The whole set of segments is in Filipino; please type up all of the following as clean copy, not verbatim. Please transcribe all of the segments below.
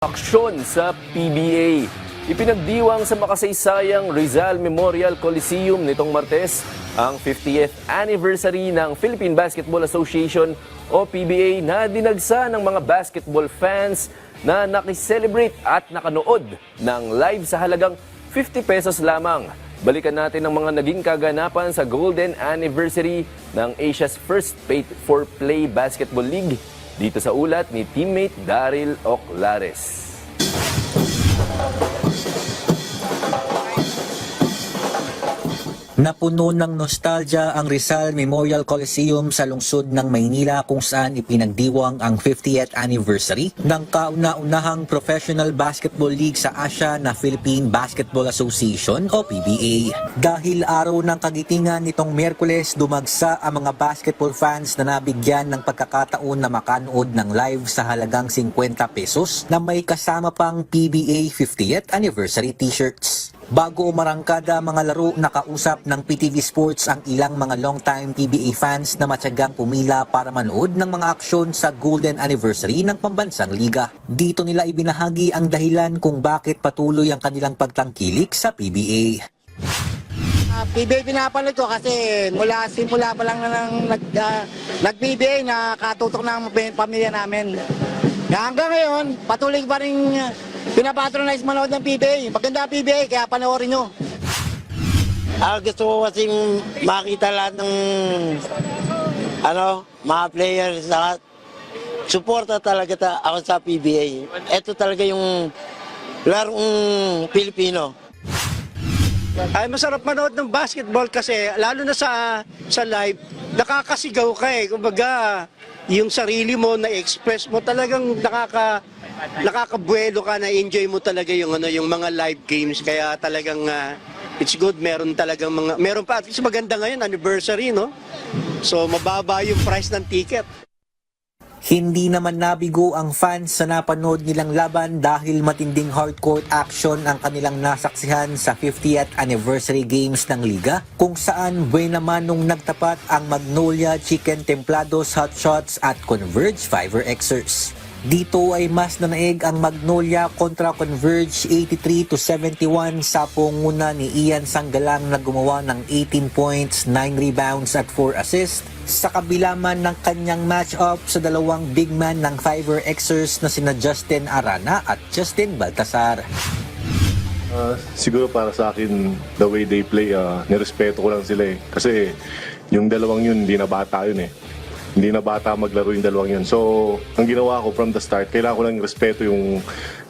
Aksyon sa PBA. Ipinagdiwang sa makasaysayang Rizal Memorial Coliseum nitong Martes ang 50th anniversary ng Philippine Basketball Association o PBA na dinagsa ng mga basketball fans na nakiselebrate at nakanood ng live sa halagang 50 pesos lamang. Balikan natin ang mga naging kaganapan sa Golden Anniversary ng Asia's first pay-for-play basketball league dito sa ulat ni teammate Daryl Oclares. Napuno ng nostalgia ang Rizal Memorial Coliseum sa lungsod ng Maynila kung saan ipinagdiwang ang 50th anniversary ng kauna-unahang professional basketball league sa Asia na Philippine Basketball Association o PBA. Dahil araw ng kagitingan nitong Miyerkules, dumagsa ang mga basketball fans na nabigyan ng pagkakataon na makanood ng live sa halagang 50 pesos na may kasama pang PBA 50th anniversary t-shirts. Bago umarangkada mga laro, nakausap ng PTV Sports ang ilang mga long-time PBA fans na matyagang pumila para manood ng mga aksyon sa Golden Anniversary ng pambansang liga. Dito nila ibinahagi ang dahilan kung bakit patuloy ang kanilang pagtangkilik sa PBA. PBA pinapanood ko kasi simula pa lang nag-PBA na katutok ng pamilya namin. Hanggang ngayon, patuloy pa rin pinapatronize manood ng PBA. Maganda PBA, kaya panoorin nyo. Gusto ko kasing makita lahat ng mga players, lahat. Suporta talaga ako sa PBA. Ito talaga yung larong Pilipino. Ay, masarap manood ng basketball kasi lalo na sa live, nakakasigaw ka eh. Kumbaga, yung sarili mo na-express mo talagang nakakabuelo ka, na-enjoy mo talaga yung mga live games. Kaya talagang it's good, meron pa at least maganda ngayon, anniversary, no? So mababa yung price ng ticket. Hindi naman nabigo ang fans sa napanood nilang laban dahil matinding hardcourt action ang kanilang nasaksihan sa 50th anniversary games ng liga kung saan buena manong nagtapat ang Magnolia Chicken Templados Hot Shots at Converge Fiver Xers. Dito ay mas nanaig ang Magnolia kontra Converge 83-71 sa punguna ni Ian Sanggalang na gumawa ng 18 points, 9 rebounds at 4 assists sa kabila man ng kanyang match-up sa dalawang big man ng Fiver Xers na sina Justin Arana at Justin Baltasar. Siguro para sa akin, the way they play, nirespeto ko lang sila eh. Kasi yung dalawang yun, hindi na bata yun eh. Hindi na bata maglaro yung dalawang yun. So, ang ginawa ko from the start, kailangan ko lang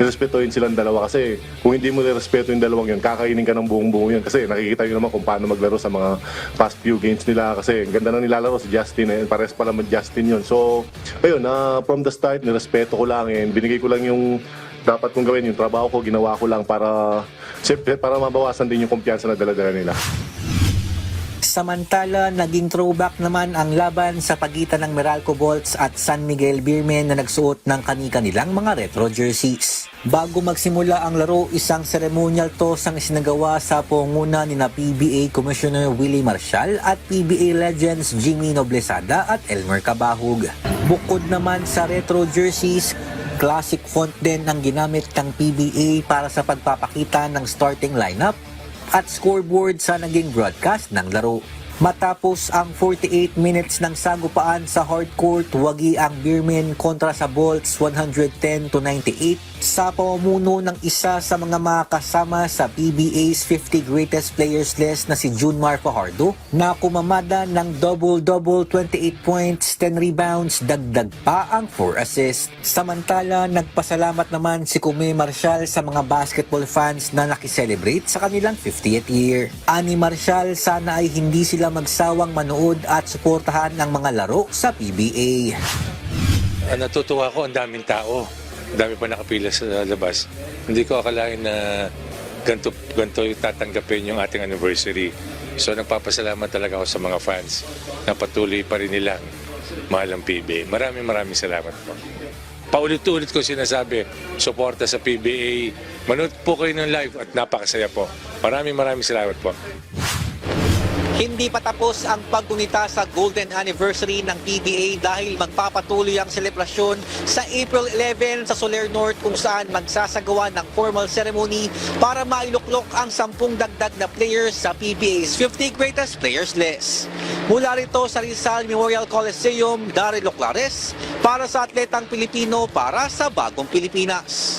respetuhin silang dalawa. Kasi kung hindi mo respeto yung dalawang yun, kakainin ka ng buong-buo yun. Kasi nakikita nyo naman kung paano maglaro sa mga past few games nila. Kasi ang ganda na nilalaro si Justin, pares pala mag Justin yun. So, ayun, from the start, nirespeto ko lang. Binigay ko lang yung dapat kong gawin. Yung trabaho ko, ginawa ko lang para mabawasan din yung kumpiyansa na dala-dala nila. Samantala, naging throwback naman ang laban sa pagitan ng Meralco Bolts at San Miguel Beermen na nagsuot ng kani-kanilang mga retro jerseys. Bago magsimula ang laro, isang ceremonial toss ang isinagawa sa pangunguna ni PBA Commissioner Willie Marcial at PBA legends Jimmy Noblesada at Elmer Cabahug. Bukod naman sa retro jerseys, classic font din ang ginamit ng PBA para sa pagpapakita ng starting lineup at scoreboard sa naging broadcast ng laro. Matapos ang 48 minutes ng sagupaan sa hardcourt, wagi ang Beermen kontra sa Bolts 110-98 sa pamumuno ng isa sa mga makasama sa PBA's 50 Greatest Players list na si Junmar Fajardo na kumamada ng double-double 28 points, 10 rebounds, dagdag pa ang 4 assists. Samantala, nagpasalamat naman si Kume Marcial sa mga basketball fans na nakiselebrate sa kanilang 50th year. Ani Marcial, sana ay hindi sila magsawang manood at suportahan ang mga laro sa PBA. Natutuwa ko, ang daming tao. Ang dami pa nakapila sa labas. Hindi ko akalain na ganito yung tatanggapin yung ating anniversary. So nagpapasalamat talaga ako sa mga fans na patuloy pa rin nilang mahal ang PBA. Maraming salamat po. Paulit-ulit ko sinasabi, suporta sa PBA. Manood po kayo ng live at napakasaya po. Maraming salamat po. Hindi pa tapos ang paggunita sa Golden Anniversary ng PBA dahil magpapatuloy ang selebrasyon sa April 11 sa Soler North kung saan magsasagawa ng formal ceremony para mailuklok ang 10 dagdag na players sa PBA's 50 Greatest Players List. Mula rito sa Rizal Memorial Coliseum, Daryl Oclares para sa Atletang Pilipino para sa Bagong Pilipinas.